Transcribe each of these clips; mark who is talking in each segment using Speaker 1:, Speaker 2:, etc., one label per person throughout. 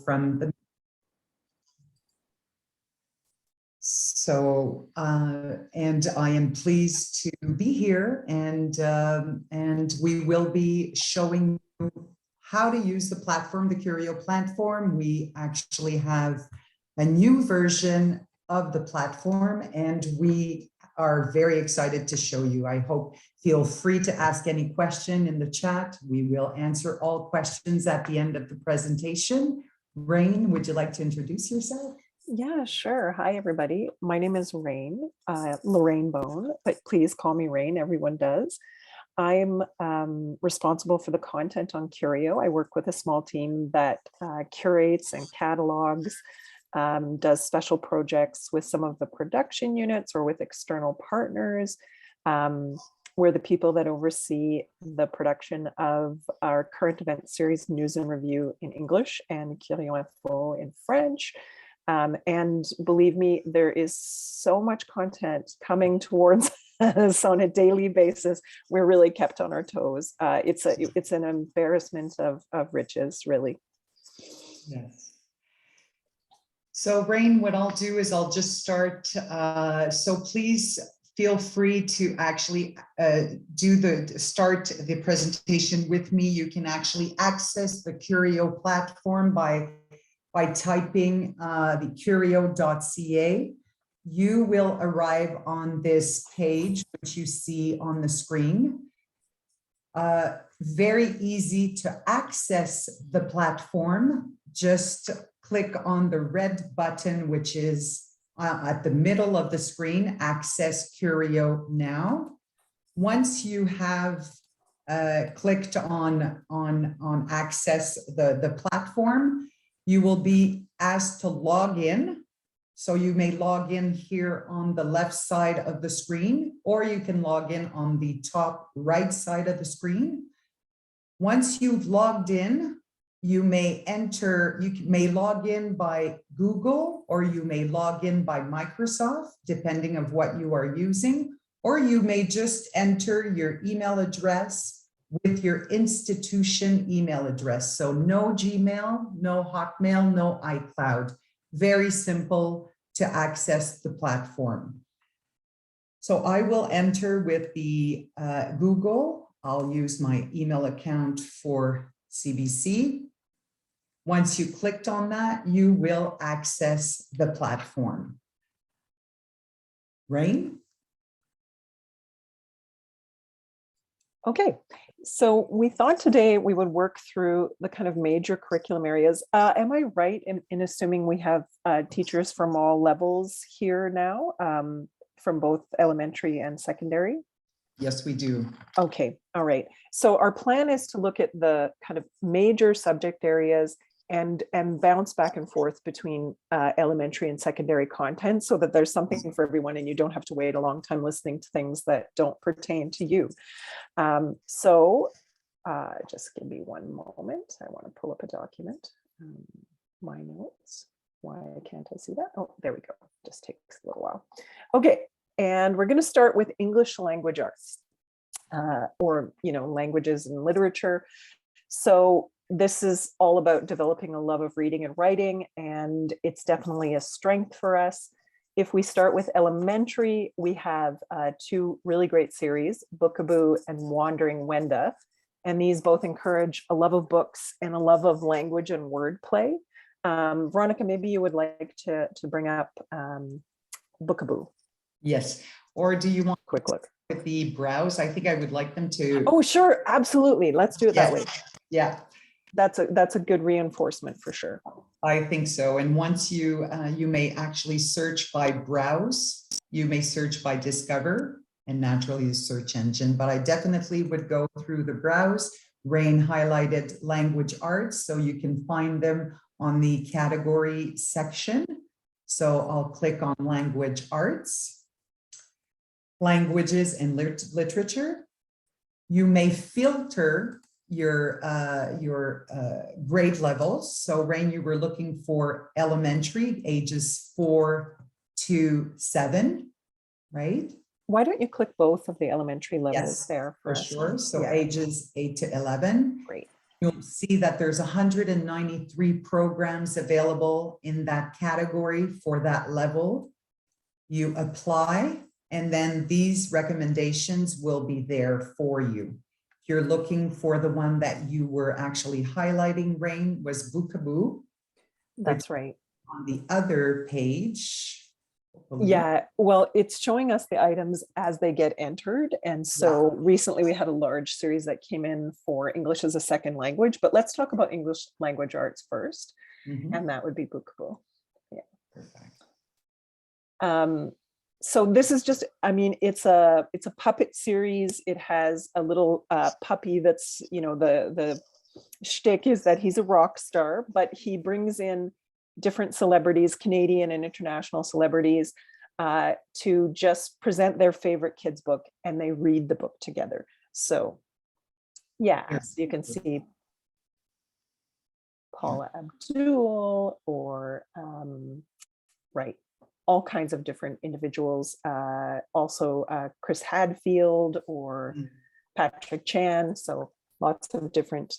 Speaker 1: from the and I am pleased to be here, and we will be showing you how to use the platform, the Curio platform. We actually have a new version of the platform, and we are very excited to show you. I hope feel free to ask any question in the chat. We will answer all questions at the end of the presentation. Rain, would you like to introduce yourself?
Speaker 2: Yeah, sure. Hi, everybody. My name is Rain, Lorraine Bone, but please call me Rain. Everyone does. I'm responsible for the content on Curio. I work with a small team that curates and catalogs, does special projects with some of the production units or with external partners. We're the people that oversee the production of our current event series, News and Review in English and Curio Info in French. And believe me, there is so much content coming towards us on a daily basis. We're really kept on our toes. It's an embarrassment of riches, really.
Speaker 1: Yes. So Rain, what I'll do is I'll just start. So please feel free to actually start the presentation with me. You can actually access the Curio platform by typing the Curio.ca. You will arrive on this page, which you see on the screen. Very easy to access the platform. Just click on the red button, which is at the middle of the screen, Access Curio Now. Once you have clicked on access the platform, you will be asked to log in. So you may log in here on the left side of the screen, or you can log in on the top right side of the screen. Once you've logged in, you may log in by Google, or you may log in by Microsoft, depending on what you are using, or you may just enter your email address with your institution email address. So no Gmail, no Hotmail, no iCloud. Very simple to access the platform. So I will enter with the Google. I'll use my email account for CBC. Once you clicked on that, you will access the platform. Rain?
Speaker 2: Okay, so we thought today we would work through the kind of major curriculum areas. Am I right in assuming we have teachers from all levels here now, from both elementary and secondary?
Speaker 1: Yes, we do.
Speaker 2: Okay, all right. So our plan is to look at the kind of major subject areas and bounce back and forth between elementary and secondary content so that there's something for everyone and you don't have to wait a long time listening to things that don't pertain to you. Just give me one moment. I want to pull up a document. My notes. Why can't I see that? Oh, there we go. Just takes a little while. Okay, and we're going to start with English language arts, or languages and literature. So this is all about developing a love of reading and writing, and it's definitely a strength for us. If we start with elementary, we have two really great series, Bookaboo and Wandering Wenda, and these both encourage a love of books and a love of language and wordplay. Veronica, maybe you would like to bring up Bookaboo.
Speaker 1: Yes, or do you want
Speaker 2: a quick look
Speaker 1: with the browse? I think I would like them to.
Speaker 2: Oh, sure, absolutely. Let's do it that way.
Speaker 1: Yeah.
Speaker 2: That's a good reinforcement for sure.
Speaker 1: I think so. And once you may actually search by browse, you may search by discover, and naturally the search engine, but I definitely would go through the browse. Rain highlighted language arts, so you can find them on the category section. So I'll click on language arts, languages and literature. You may filter your grade levels. So Rain, you were looking for elementary, ages 4 to 7, right?
Speaker 2: Why don't you click both of the elementary levels there
Speaker 1: for
Speaker 2: us?
Speaker 1: sure. So ages 8 to 11.
Speaker 2: Great.
Speaker 1: You'll see that there's 193 programs available in that category for that level. You apply, and then these recommendations will be there for you. If you're looking for the one that you were actually highlighting, Rain, was Bookaboo.
Speaker 2: That's right.
Speaker 1: On the other page.
Speaker 2: Yeah, well, it's showing us the items as they get entered. And so recently we had a large series that came in for English as a second language, but let's talk about English language arts first. And that would be Bookable. Yeah.
Speaker 1: Perfect.
Speaker 2: So this is just, I mean, it's a puppet series. It has a little puppy that's, you know, the shtick is that he's a rock star, but he brings in different celebrities, Canadian and international celebrities, to just present their favorite kids book, and they read the book together. So yeah, so you can see Paula Abdul or right, all kinds of different individuals. Also Chris Hadfield or Patrick Chan. So lots of different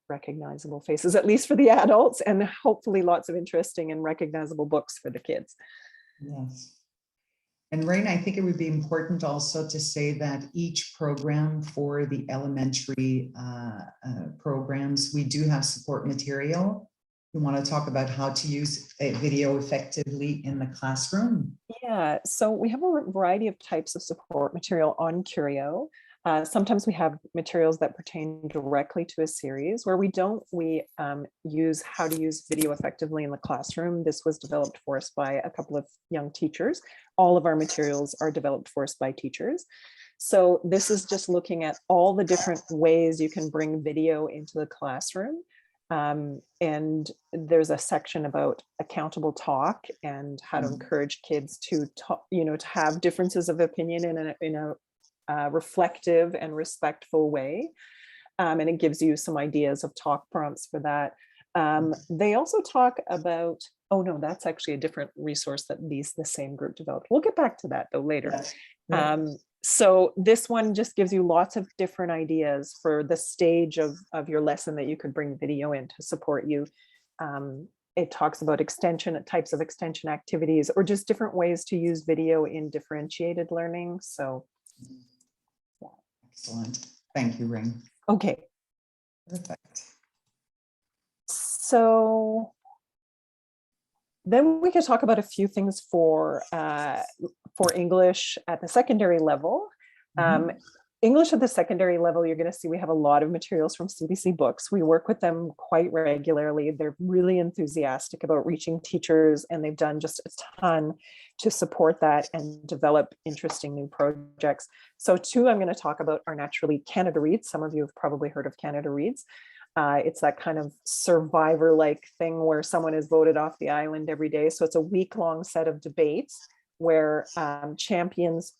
Speaker 2: recognizable faces, at least for the adults, and hopefully lots of interesting and recognizable books for the kids.
Speaker 1: Yes. And Rain, I think it would be important also to say that each program for the elementary programs, we do have support material. We want to talk about how to use a video effectively in the classroom.
Speaker 2: Yeah, so we have a variety of types of support material on Curio. Sometimes we have materials that pertain directly to a series. Where we don't, we use how to use video effectively in the classroom. This was developed for us by a couple of young teachers. All of our materials are developed for us by teachers. So this is just looking at all the different ways you can bring video into the classroom. And there's a section about accountable talk and how to encourage kids to talk, you know, to have differences of opinion in a reflective and respectful way. And it gives you some ideas of talk prompts for that. They also talk about, oh no, that's actually a different resource that the same group developed. We'll get back to that though later. So this one just gives you lots of different ideas for the stage of your lesson that you could bring video in to support you. It talks about types of extension activities, or just different ways to use video in differentiated learning. So yeah.
Speaker 1: Excellent. Thank you, Rain.
Speaker 2: Okay.
Speaker 1: Perfect.
Speaker 2: So then we could talk about a few things for English at the secondary level. English at the secondary level, you're going to see we have a lot of materials from CBC Books. We work with them quite regularly. They're really enthusiastic about reaching teachers, and they've done just a ton to support that and develop interesting new projects. So two I'm going to talk about are naturally Canada Reads. Some of you have probably heard of Canada Reads. It's that kind of survivor-like thing where someone is voted off the island every day. So it's a week-long set of debates where champions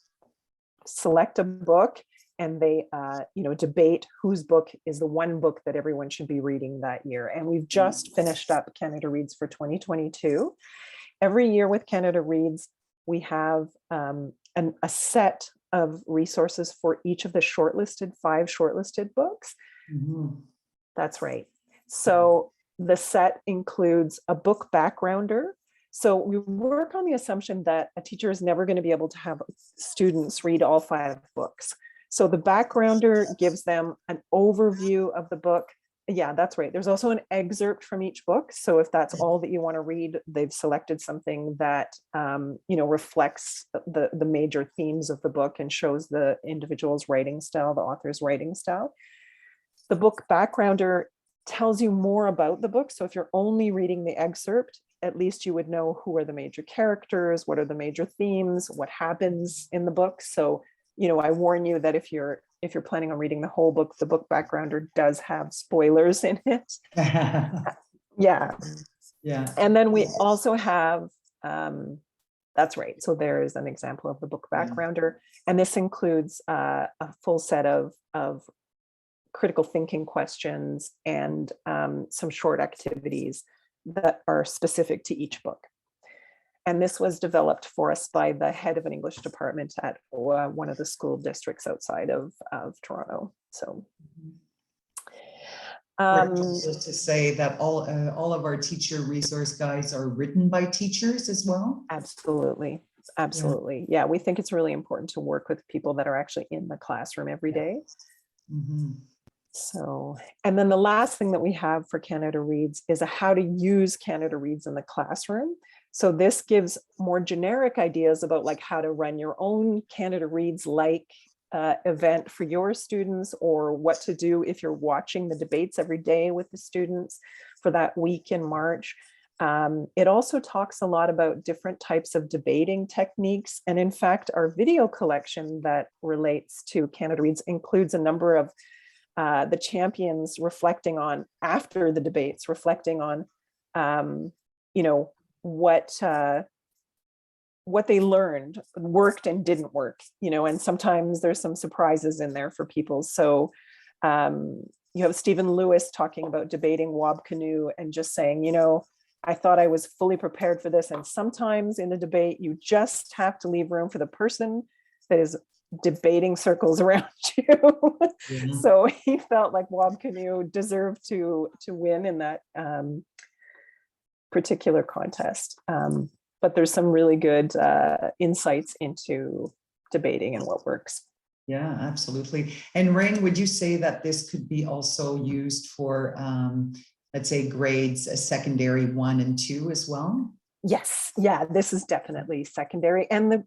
Speaker 2: select a book, and they debate whose book is the one book that everyone should be reading that year. And we've just finished up Canada Reads for 2022. Every year with Canada Reads, we have a set of resources for each of the five shortlisted books. That's right. So the set includes a book backgrounder. So we work on the assumption that a teacher is never going to be able to have students read all 5 books. So the backgrounder gives them an overview of the book. Yeah, that's right. There's also an excerpt from each book. So if that's all that you want to read, they've selected something that reflects the major themes of the book and shows the individual's writing style, the author's writing style. The book backgrounder tells you more about the book. So if you're only reading the excerpt, at least you would know who are the major characters, what are the major themes, what happens in the book. So, I warn you that if you're planning on reading the whole book, the book backgrounder does have spoilers in it. Yeah. And then we also have, that's right. So there is an example of the book backgrounder. And this includes a full set of critical thinking questions and some short activities that are specific to each book. And this was developed for us by the head of an English department at one of the school districts outside of Toronto. So Um,
Speaker 1: Just to say that all of our teacher resource guides are written by teachers as well.
Speaker 2: Absolutely.
Speaker 1: Yeah.
Speaker 2: Absolutely. Yeah, we think it's really important to work with people that are actually in the classroom every day.
Speaker 1: Mhm.
Speaker 2: So, and then the last thing that we have for Canada Reads is a how to use Canada Reads in the classroom. So this gives more generic ideas about like how to run your own Canada Reads like event for your students, or what to do if you're watching the debates every day with the students for that week in March. It also talks a lot about different types of debating techniques. And in fact, our video collection that relates to Canada Reads includes a number of the champions reflecting on, after the debates, reflecting on, you know, what they learned worked and didn't work, you know, and sometimes there's some surprises in there for people. So you have Stephen Lewis talking about debating Wob Canoe and just saying, you know, I thought I was fully prepared for this. And sometimes in a debate, you just have to leave room for the person that is debating circles around you.
Speaker 1: Yeah.
Speaker 2: So he felt like Wob Canoe deserved to win in that particular contest. But there's some really good insights into debating and what works.
Speaker 1: Yeah, absolutely. And Rain, would you say that this could be also used for, let's say, grades secondary 1 and 2 as well?
Speaker 2: Yes, yeah, this is definitely secondary. And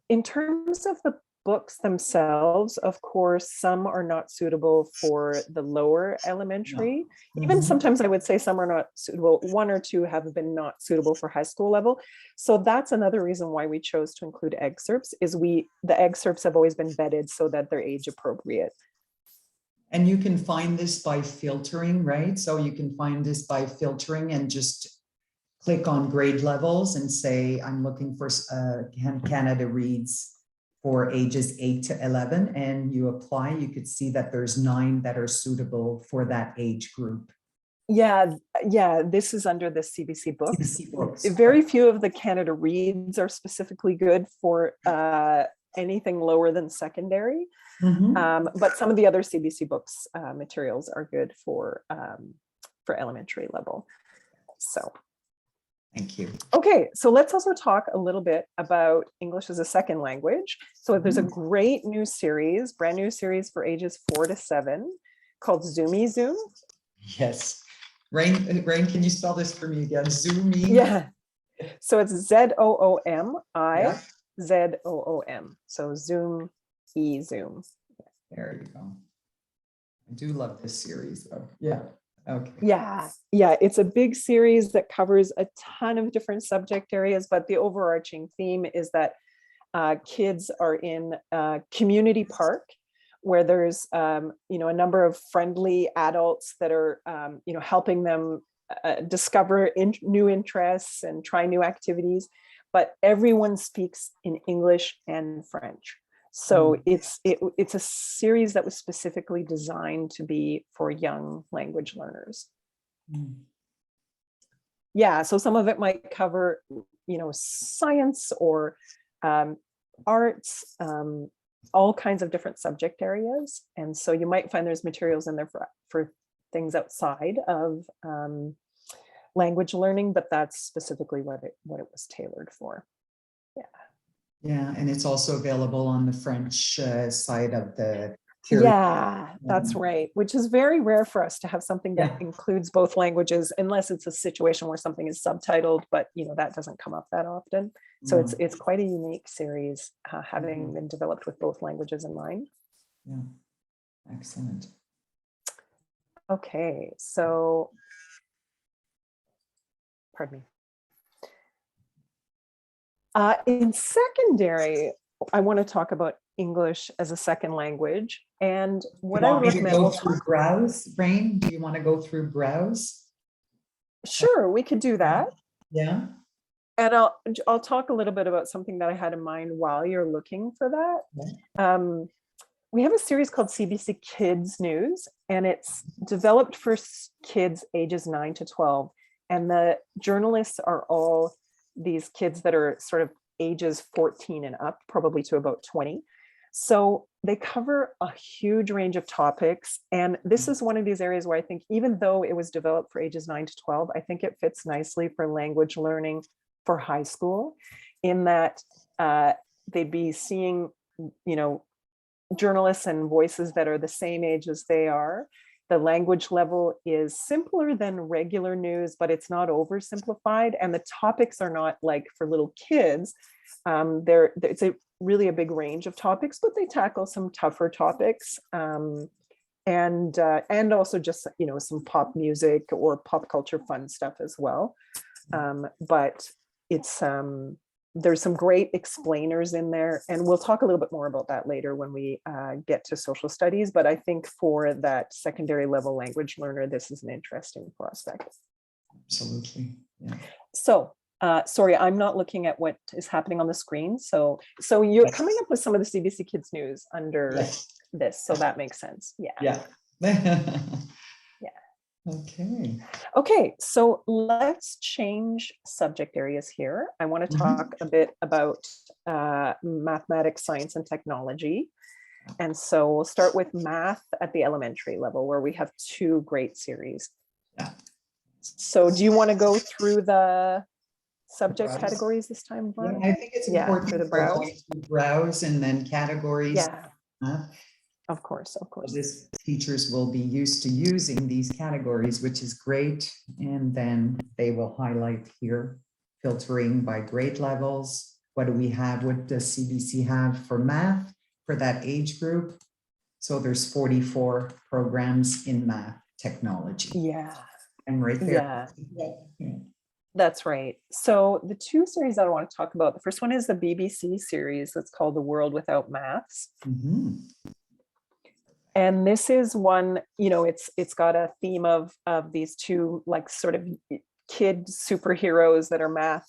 Speaker 2: in terms of the books themselves, of course, some are not suitable for the lower elementary.
Speaker 1: No.
Speaker 2: Even
Speaker 1: Mhm.
Speaker 2: sometimes I would say some are not suitable. 1 or 2 have been not suitable for high school level. So that's another reason why we chose to include excerpts, is the excerpts have always been vetted so that they're age appropriate.
Speaker 1: And you can find this by filtering, right? So you can find this by filtering and just click on grade levels and say, I'm looking for Canada Reads for ages 8 to 11, and you apply. You could see that there's 9 that are suitable for that age group.
Speaker 2: Yeah, this is under the CBC books.
Speaker 1: CBC books.
Speaker 2: Very few of the Canada Reads are specifically good for anything lower than secondary.
Speaker 1: Mhm.
Speaker 2: But some of the other CBC books materials are good for elementary level. So,
Speaker 1: Thank you.
Speaker 2: okay, so let's also talk a little bit about English as a second language. So there's a great new series, brand new series for ages 4 to 7 called Zoomy Zoom.
Speaker 1: Yes. Rain, can you spell this for me again? Zoomy?
Speaker 2: Yeah. So it's ZOOMI
Speaker 1: Yeah.
Speaker 2: ZOOM. So Zoom, Zoom.
Speaker 1: There you go. I do love this series though. Yeah. Okay.
Speaker 2: Yeah, it's a big series that covers a ton of different subject areas, but the overarching theme is that kids are in a community park where there's you know, a number of friendly adults that are you know, helping them discover new interests and try new activities, but everyone speaks in English and French. So it's a series that was specifically designed to be for young language learners. Yeah, so some of it might cover, you know, science or arts, all kinds of different subject areas. And so you might find there's materials in there for things outside of language learning, but that's specifically what it was tailored for. Yeah.
Speaker 1: Yeah, and it's also available on the French side of the Curio.
Speaker 2: Yeah, that's right. Which is very rare for us to have something that includes both languages, unless it's a situation where something is subtitled, but you know, that doesn't come up that often. So it's quite a unique series, having been developed with both languages in mind.
Speaker 1: Yeah, excellent.
Speaker 2: Okay, so, pardon me. In secondary, I want to talk about English as a second language. And what I would recommend,
Speaker 1: go through browse, Rain? Do you want to go through browse?
Speaker 2: Sure, we could do that.
Speaker 1: Yeah.
Speaker 2: And I'll talk a little bit about something that I had in mind while you're looking for that.
Speaker 1: Yeah.
Speaker 2: We have a series called CBC Kids News, and it's developed for kids ages 9 to 12. And the journalists are all these kids that are sort of ages 14 and up, probably to about 20. So they cover a huge range of topics. And this is one of these areas where I think, even though it was developed for ages 9 to 12, I think it fits nicely for language learning for high school, in that they'd be seeing, journalists and voices that are the same age as they are. The language level is simpler than regular news, but it's not oversimplified. And the topics are not like for little kids. It's really a big range of topics, but they tackle some tougher topics. And also just, some pop music or pop culture fun stuff as well. But it's, there's some great explainers in there, and we'll talk a little bit more about that later when we get to social studies. But I think for that secondary level language learner, this is an interesting prospect.
Speaker 1: Absolutely. Yeah.
Speaker 2: So, sorry, I'm not looking at what is happening on the screen. So you're coming up with some of the CBC Kids news under this, so that makes sense. Yeah. Okay, so let's change subject areas here. I want to talk a bit about mathematics, science, and technology. And so we'll start with math at the elementary level, where we have 2 great series. So do you want to go through the subject categories this time, Veronica?
Speaker 1: Yeah, I think it's important
Speaker 2: through the
Speaker 1: to browse and then categories.
Speaker 2: Yeah. Of course.
Speaker 1: This teachers will be used to using these categories, which is great. And then they will highlight here, filtering by grade levels. What do we have? What does CBC have for math for that age group? So there's 44 programs in math technology.
Speaker 2: Yeah.
Speaker 1: And right there.
Speaker 2: Yeah. That's right. So the 2 series that I want to talk about, the first one is the BBC series that's called The World Without Maths. And this is one, it's got a theme of these 2 like sort of kid superheroes that are math,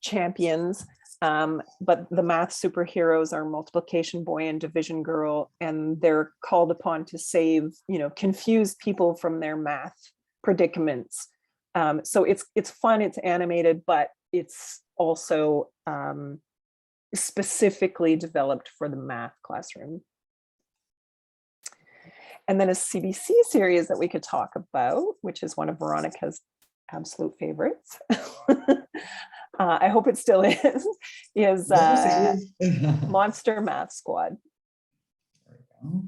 Speaker 2: champions. But the math superheroes are multiplication boy and division girl, and they're called upon to save, confused people from their math predicaments. So it's fun, it's animated, but it's also specifically developed for the math classroom. And then a CBC series that we could talk about, which is one of Veronica's absolute favorites. I hope it still is Monster Math Squad.
Speaker 1: There we go.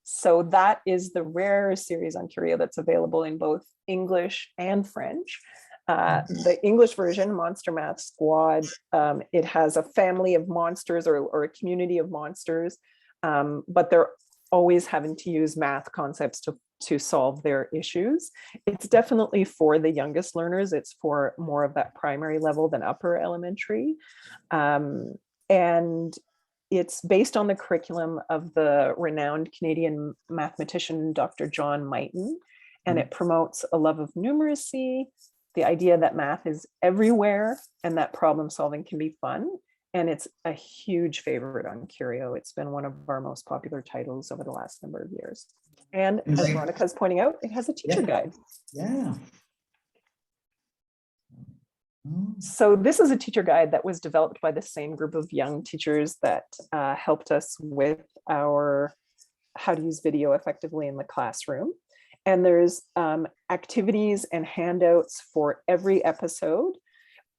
Speaker 2: So that is the rare series on Curio that's available in both English and French. The English version, Monster Math Squad, it has a family of monsters or a community of monsters, but they're always having to use math concepts to solve their issues. It's definitely for the youngest learners. It's for more of that primary level than upper elementary. And it's based on the curriculum of the renowned Canadian mathematician, Dr. John Mighton, and it promotes a love of numeracy, the idea that math is everywhere and that problem solving can be fun. And it's a huge favorite on Curio. It's been one of our most popular titles over the last number of years. And as Veronica's pointing out, it has a teacher guide.
Speaker 1: Yeah.
Speaker 2: So this is a teacher guide that was developed by the same group of young teachers that helped us with our how to use video effectively in the classroom. And there's activities and handouts for every episode.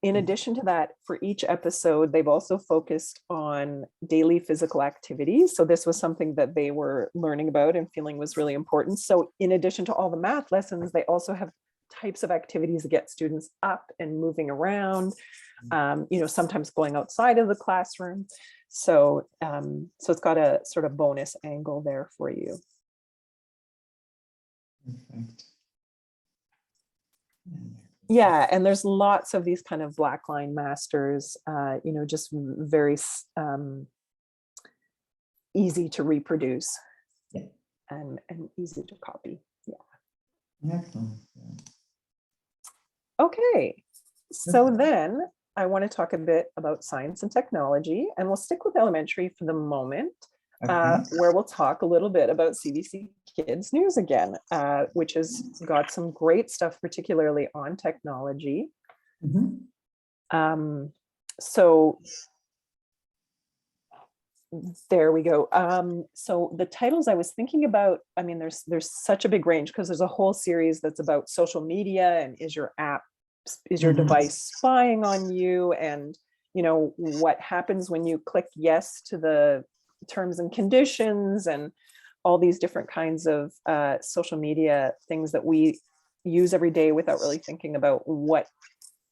Speaker 2: In addition to that, for each episode, they've also focused on daily physical activities. So this was something that they were learning about and feeling was really important. So in addition to all the math lessons, they also have types of activities that get students up and moving around, sometimes going outside of the classroom. So, so it's got a sort of bonus angle there for you.
Speaker 1: Perfect.
Speaker 2: Yeah, and there's lots of these kind of black line masters, just very easy to reproduce and easy to copy. Yeah.
Speaker 1: Excellent.
Speaker 2: Okay, so then I want to talk a bit about science and technology, and we'll stick with elementary for the moment, where we'll talk a little bit about CBC Kids News again, which has got some great stuff, particularly on technology. So There we go. So the titles I was thinking about, I mean, there's such a big range because there's a whole series that's about social media and is your device spying on you, and what happens when you click yes to the terms and conditions, and all these different kinds of social media things that we use every day without really thinking about what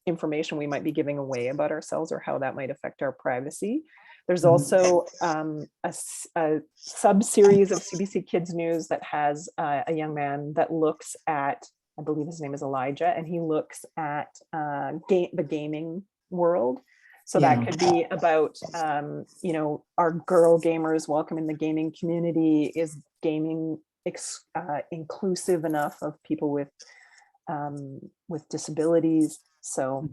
Speaker 2: information we might be giving away about ourselves or how that might affect our privacy. There's also a sub-series of CBC Kids News that has a young man that looks at, I believe his name is Elijah, and he looks at the gaming world. So that could be about, our girl gamers, welcome in the gaming community. Is gaming inclusive enough of people with disabilities? So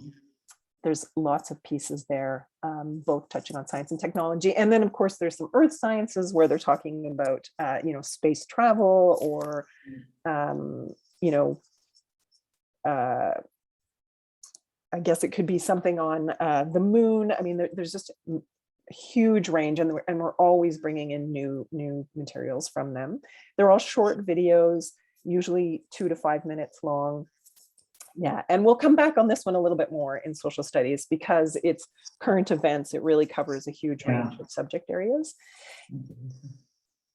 Speaker 2: there's lots of pieces there, both touching on science and technology. And then, of course, there's some earth sciences where they're talking about, space travel, or, I guess it could be something on the moon. I mean, there's just a huge range, and we're always bringing in new materials from them. They're all short videos, usually 2 to 5 minutes long. Yeah, and we'll come back on this one a little bit more in social studies because it's current events. It really covers a huge range of subject areas.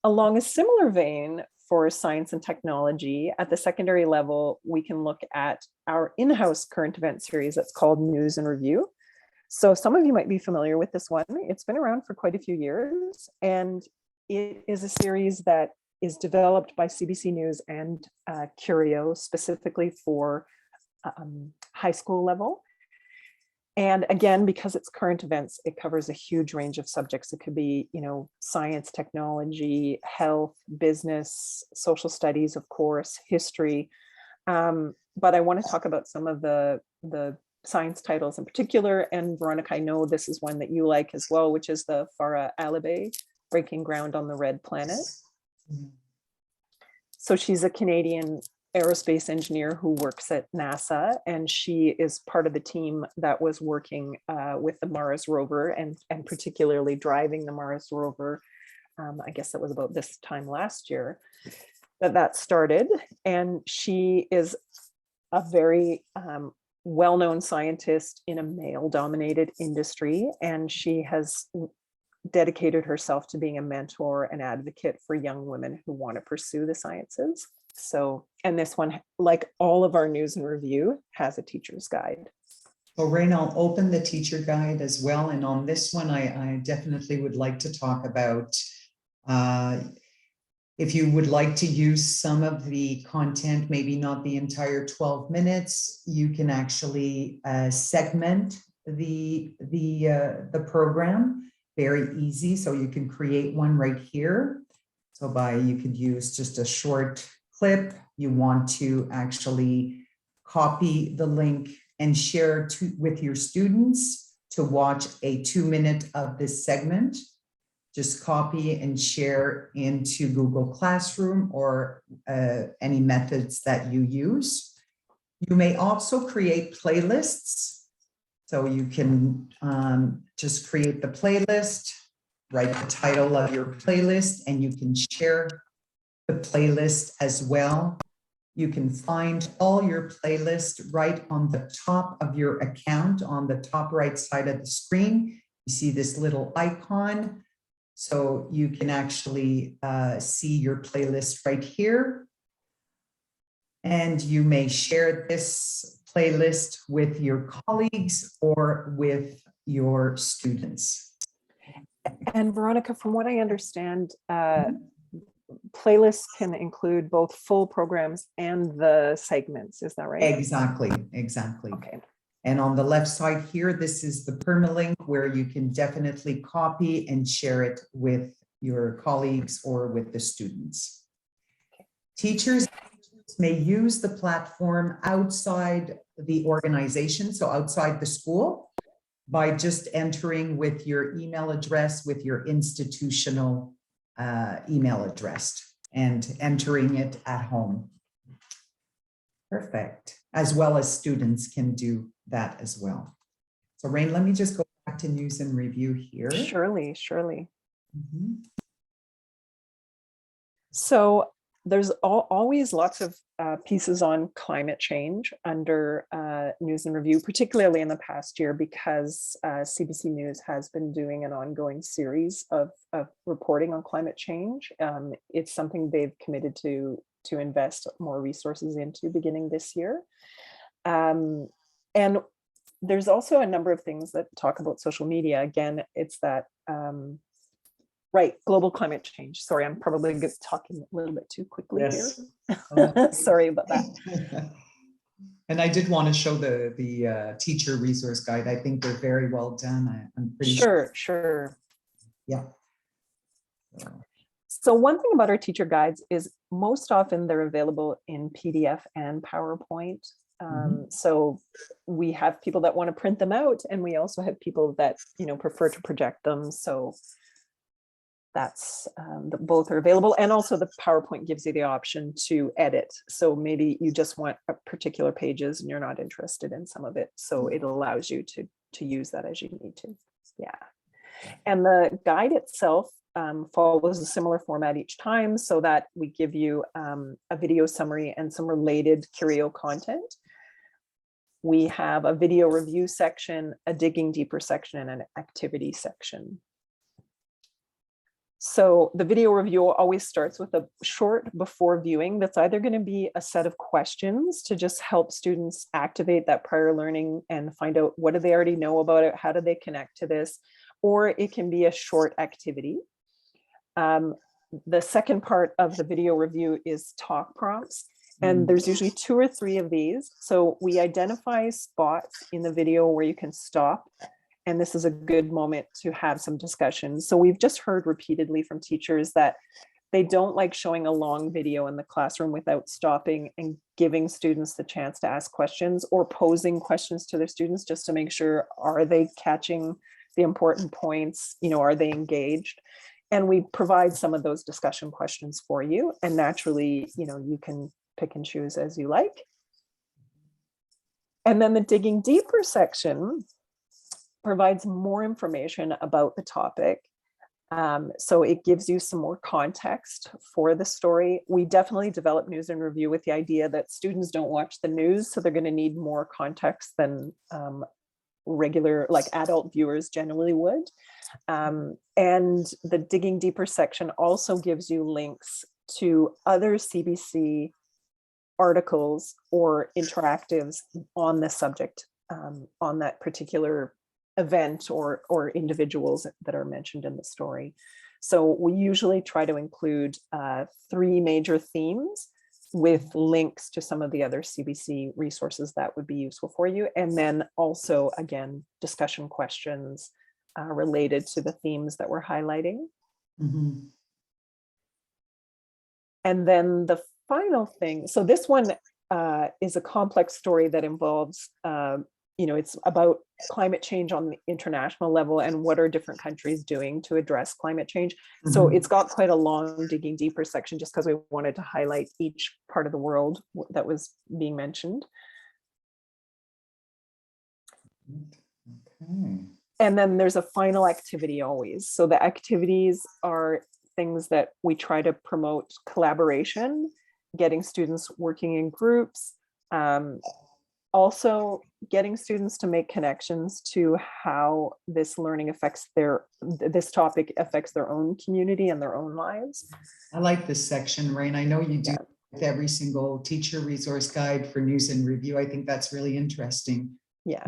Speaker 2: Along a similar vein, for science and technology, at the secondary level, we can look at our in-house current event series that's called News and Review. So some of you might be familiar with this one. It's been around for quite a few years, and it is a series that is developed by CBC News and Curio specifically for high school level. And again, because it's current events, it covers a huge range of subjects. It could be, science, technology, health, business, social studies, of course, history. But I want to talk about some of the science titles in particular. And Veronica, I know this is one that you like as well, which is the Farah Alibay, Breaking Ground on the Red Planet. So she's a Canadian aerospace engineer who works at NASA, and she is part of the team that was working with the Mars rover, and particularly driving the Mars rover. I guess that was about this time last year that started. And she is a very well-known scientist in a male-dominated industry, and she has dedicated herself to being a mentor and advocate for young women who want to pursue the sciences. So, and this one, like all of our News and Review, has a teacher's guide.
Speaker 1: Well, Rain, I'll open the teacher guide as well. And on this one, I definitely would like to talk about if you would like to use some of the content, maybe not the entire 12 minutes, you can actually segment the program. Very easy. So you can create one right here. So you could use just a short clip. You want to actually copy the link and share with your students to watch a 2-minute of this segment. Just copy and share into Google Classroom or any methods that you use. You may also create playlists. So you can just create the playlist, write the title of your playlist, and you can share the playlist as well. You can find all your playlists right on the top of your account, on the top right side of the screen. You see this little icon. So you can actually see your playlist right here. And you may share this playlist with your colleagues or with your students.
Speaker 2: And Veronica, from what I understand, playlists can include both full programs and the segments. Is that right?
Speaker 1: Exactly.
Speaker 2: Okay.
Speaker 1: And on the left side here, this is the permalink where you can definitely copy and share it with your colleagues or with the students. Okay. Teachers may use the platform outside the organization, so outside the school, by just entering with your email address, with your institutional email address, and entering it at home. Perfect. As well as students can do that as well. So Rain, let me just go back to News and Review here.
Speaker 2: Surely.
Speaker 1: Mhm.
Speaker 2: So there's always lots of pieces on climate change under News and Review, particularly in the past year, because CBC News has been doing an ongoing series of reporting on climate change. It's something they've committed to invest more resources into beginning this year. And there's also a number of things that talk about social media. Again, it's that right, global climate change. Sorry, I'm probably talking a little bit too quickly
Speaker 1: Yes.
Speaker 2: here. Sorry about that.
Speaker 1: And I did want to show the teacher resource guide. I think they're very well done. I'm pretty sure.
Speaker 2: Sure.
Speaker 1: Yeah.
Speaker 2: So one thing about our teacher guides is most often they're available in PDF and PowerPoint. So we have people that want to print them out, and we also have people that prefer to project them. So that's both are available, and also the PowerPoint gives you the option to edit. So maybe you just want particular pages and you're not interested in some of it. So it allows you to use that as you need to. Yeah. And the guide itself follows a similar format each time, so that we give you a video summary and some related Curio content. We have a video review section, a digging deeper section, and an activity section. So the video review always starts with a short before viewing that's either going to be a set of questions to just help students activate that prior learning and find out what do they already know about it, how do they connect to this, or it can be a short activity. The second part of the video review is talk prompts, and there's usually 2 or 3 of these. So we identify spots in the video where you can stop, and this is a good moment to have some discussion. So we've just heard repeatedly from teachers that they don't like showing a long video in the classroom without stopping and giving students the chance to ask questions or posing questions to their students just to make sure, are they catching the important points? Are they engaged? And we provide some of those discussion questions for you. And naturally, you can pick and choose as you like. And then the digging deeper section provides more information about the topic. So it gives you some more context for the story. We definitely develop News and Review with the idea that students don't watch the news, so they're going to need more context than regular, like adult viewers generally would. And the digging deeper section also gives you links to other CBC articles or interactives on the subject, on that particular event or individuals that are mentioned in the story. So we usually try to include 3 major themes with links to some of the other CBC resources that would be useful for you. And then also, again, discussion questions related to the themes that we're highlighting. And then the final thing, so this one is a complex story that involves it's about climate change on the international level and what are different countries doing to address climate change. So it's got quite a long digging deeper section just because we wanted to highlight each part of the world that was being mentioned.
Speaker 1: Okay.
Speaker 2: And then there's a final activity always. So the activities are things that we try to promote collaboration, getting students working in groups, also getting students to make connections to how this learning affects this topic affects their own community and their own lives.
Speaker 1: I like this section, Rain. I know you do with every single teacher resource guide for News and Review. I think that's really interesting.
Speaker 2: Yeah.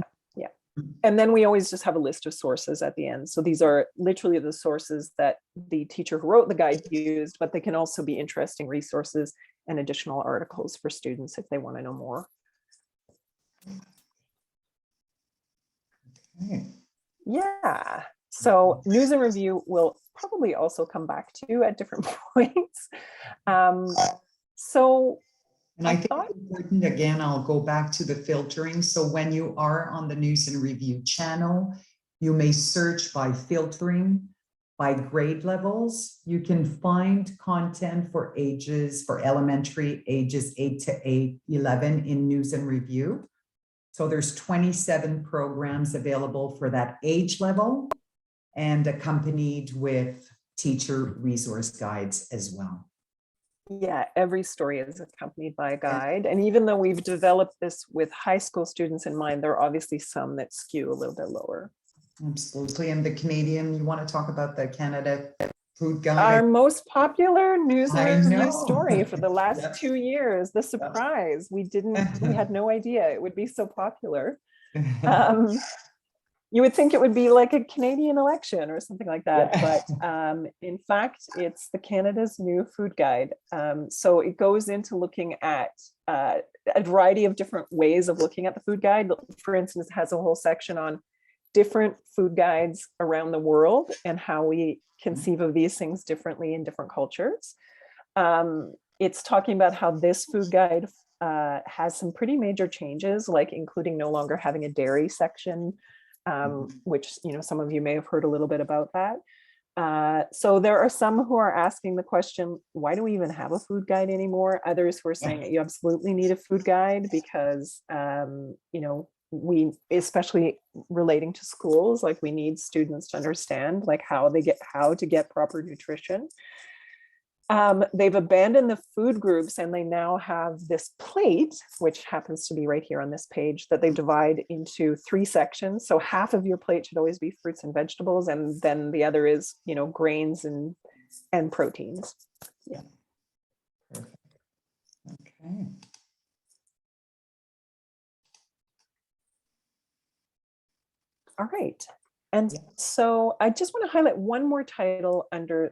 Speaker 2: And then we always just have a list of sources at the end. So these are literally the sources that the teacher who wrote the guide used, but they can also be interesting resources and additional articles for students if they want to know more.
Speaker 1: Okay.
Speaker 2: Yeah. So News and Review will probably also come back to at different points.
Speaker 1: And I think it's important, again, I'll go back to the filtering. So when you are on the News and Review channel, you may search by filtering, by grade levels. You can find content for elementary ages 8 to 11 in News and Review. So there's 27 programs available for that age level and accompanied with teacher resource guides as well.
Speaker 2: Yeah, every story is accompanied by a guide. And even though we've developed this with high school students in mind, there are obviously some that skew a little bit lower.
Speaker 1: Absolutely. And the Canadian, you want to talk about the Canada Food Guide?
Speaker 2: Our most popular news
Speaker 1: I
Speaker 2: and review
Speaker 1: know.
Speaker 2: story for the last
Speaker 1: Yep.
Speaker 2: 2 years. The surprise, we had no idea it would be so popular. You would think it would be like a Canadian election or something like that,
Speaker 1: Yeah.
Speaker 2: but in fact, it's the Canada's new food guide. So it goes into looking at a variety of different ways of looking at the food guide. For instance, it has a whole section on different food guides around the world and how we conceive of these things differently in different cultures. It's talking about how this food guide has some pretty major changes, like including no longer having a dairy section, which, you know, some of you may have heard a little bit about that. So there are some who are asking the question, why do we even have a food guide anymore? Others who are saying that you absolutely need a food guide because, you know, we, especially relating to schools, like we need students to understand like how to get proper nutrition. They've abandoned the food groups and they now have this plate, which happens to be right here on this page, that they divide into 3 sections. So half of your plate should always be fruits and vegetables, and then the other is, you know, grains and proteins. Yeah.
Speaker 1: Perfect. Okay.
Speaker 2: All right. And so I just want to highlight one more title under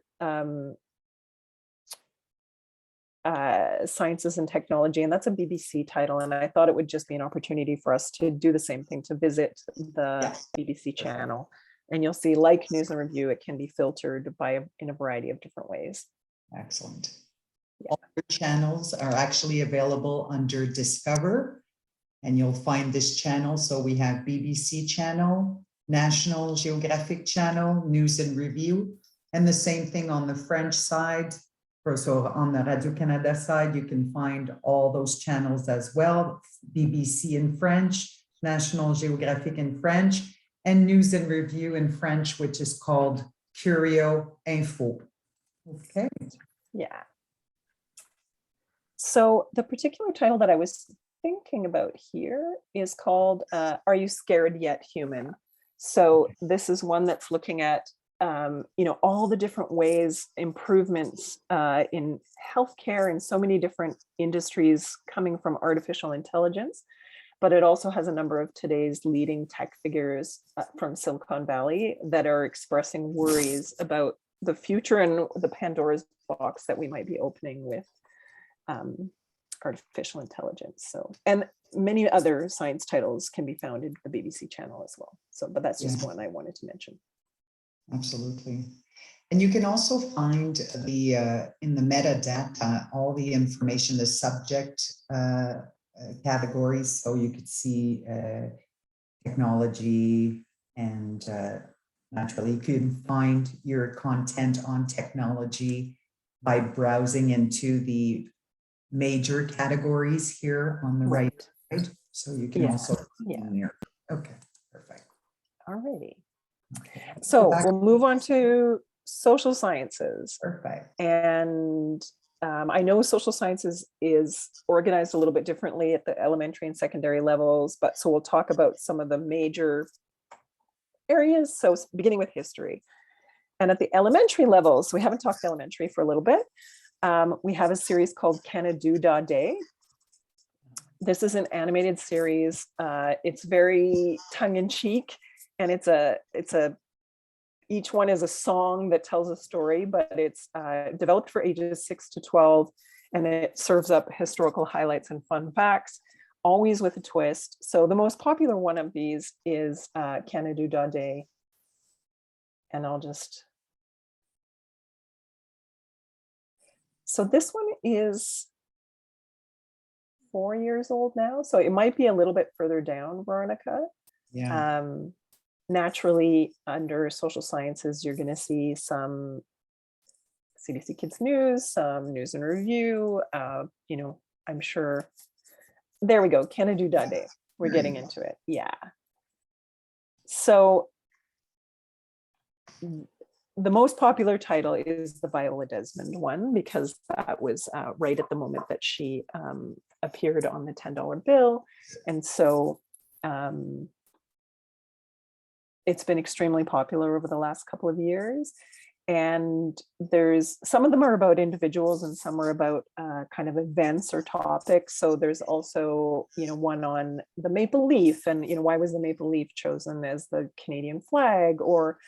Speaker 2: Sciences and Technology, and that's a BBC title. And I thought it would just be an opportunity for us to do the same thing, to visit the BBC channel. And you'll see, like News and Review, it can be filtered in a variety of different ways.
Speaker 1: Excellent. Yeah. All the channels are actually available under Discover, and you'll find this channel. So we have BBC channel, National Geographic channel, News and Review, and the same thing on the French side. So on the Radio-Canada side, you can find all those channels as well. BBC in French, National Geographic in French, and News and Review in French, which is called Curio.info. Okay.
Speaker 2: Yeah. So the particular title that I was thinking about here is called Are You Scared Yet, Human? So this is one that's looking at you know, all the different ways, improvements in healthcare and so many different industries coming from artificial intelligence. But it also has a number of today's leading tech figures from Silicon Valley that are expressing worries about the future and the Pandora's box that we might be opening with artificial intelligence. So, and many other science titles can be found in the BBC channel as well. So, but that's just one I wanted to mention.
Speaker 1: Absolutely. And you can also find the in the metadata all the information, the subject categories. So you could see technology, and naturally you can find your content on technology by browsing into the major categories here on the right side. So you can also here. Okay, perfect.
Speaker 2: All righty.
Speaker 1: Okay.
Speaker 2: So we'll move on to social sciences.
Speaker 1: Perfect.
Speaker 2: And I know social sciences is organized a little bit differently at the elementary and secondary levels, but so we'll talk about some of the major areas. So beginning with history. And at the elementary levels, we haven't talked elementary for a little bit. We have a series called Canada. This is an animated series. It's very tongue-in-cheek, and each one is a song that tells a story, but it's developed for ages 6 to 12, and it serves up historical highlights and fun facts, always with a twist. So the most popular one of these is Canada, and I'll just. So this one is 4 years old now, so it might be a little bit further down, Veronica.
Speaker 1: Yeah.
Speaker 2: Naturally, under social sciences, you're going to see some CBC Kids news, some news and review. You know, I'm sure. There we go. Canada. We're getting into it. Yeah. So the most popular title is the Viola Desmond one, because that was right at the moment that she appeared on the $10 bill. And so it's been extremely popular over the last couple of years. And there's some of them are about individuals and some are about kind of events or topics. So there's also, one on the maple leaf and, why was the maple leaf chosen as the Canadian flag? Or,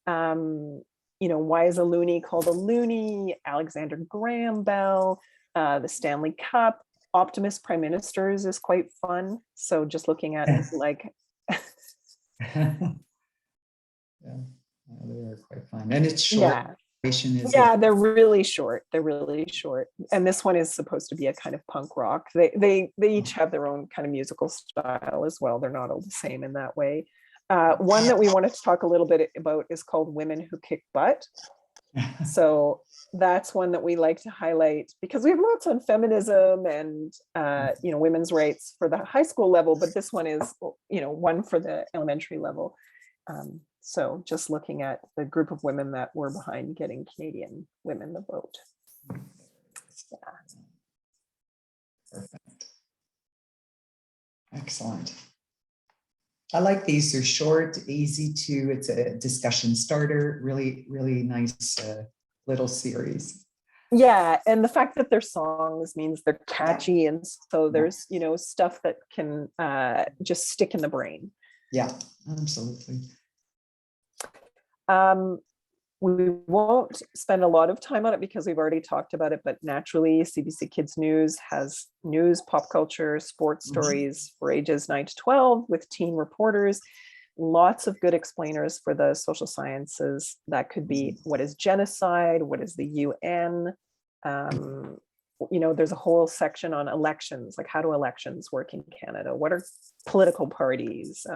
Speaker 2: why is a loonie called a loonie? Alexander Graham Bell, the Stanley Cup, Optimist Prime Ministers is quite fun. So just looking at like.
Speaker 1: Yeah, they are quite fun, and it's short.
Speaker 2: Yeah. Yeah, they're really short. They're really short. And this one is supposed to be a kind of punk rock. They each have their own kind of musical style as well. They're not all the same in that way. One that we wanted to talk a little bit about is called Women Who Kick Butt. So that's one that we like to highlight because we have lots on feminism and women's rights for the high school level, but this one is one for the elementary level. So just looking at the group of women that were behind getting Canadian women the vote. Yeah.
Speaker 1: Perfect. Excellent. I like these. They're short, easy to, it's a discussion starter. Really, really nice little series.
Speaker 2: Yeah, and the fact that they're songs means they're catchy, and so there's stuff that can just stick in the brain.
Speaker 1: Yeah, absolutely.
Speaker 2: We won't spend a lot of time on it because we've already talked about it, but naturally CBC Kids News has news, pop culture, sports stories for ages 9 to 12 with teen reporters, lots of good explainers for the social sciences. That could be what is genocide, what is the UN, there's a whole section on elections, like how do elections work in Canada, what are political parties,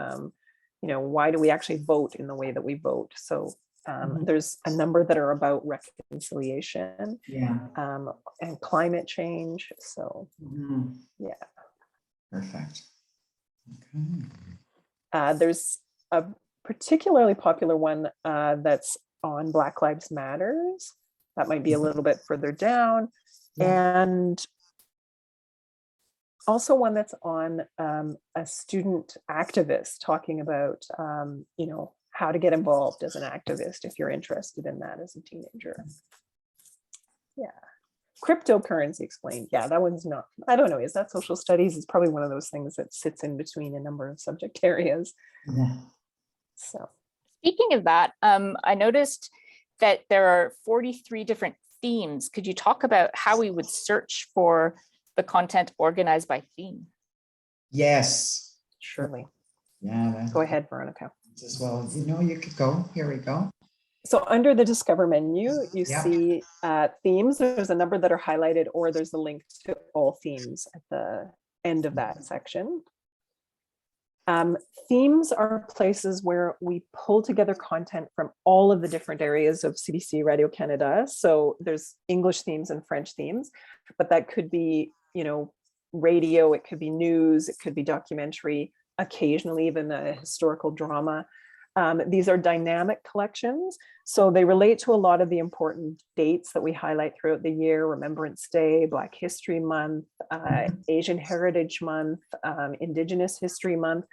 Speaker 2: why do we actually vote in the way that we vote? So there's a number that are about reconciliation, and climate change. So yeah, perfect. Okay. There's a particularly popular one that's on Black Lives Matters. That might be a little bit further down, and also one that's on a student activist talking about how to get involved as an activist if you're interested in that as a teenager. Yeah. Cryptocurrency explained. Yeah, that one's not, I don't know, is that social studies? It's probably one of those things that sits in between a number of subject areas. Yeah. So
Speaker 3: speaking of that, I noticed that there are 43 different themes. Could you talk about how we would search for the content organized by theme?
Speaker 1: Yes.
Speaker 2: Surely.
Speaker 1: Yeah.
Speaker 2: Go ahead, Veronica.
Speaker 1: As well, you could go. Here we go.
Speaker 2: So under the Discover menu, you see themes. There's a number that are highlighted, or there's a link to all themes at the end of that section. Themes are places where we pull together content from all of the different areas of CBC Radio Canada. So there's English themes and French themes, but that could be, radio, it could be news, it could be documentary, occasionally even a historical drama. These are dynamic collections, so they relate to a lot of the important dates that we highlight throughout the year: Remembrance Day, Black History Month, Asian Heritage Month, Indigenous History Month,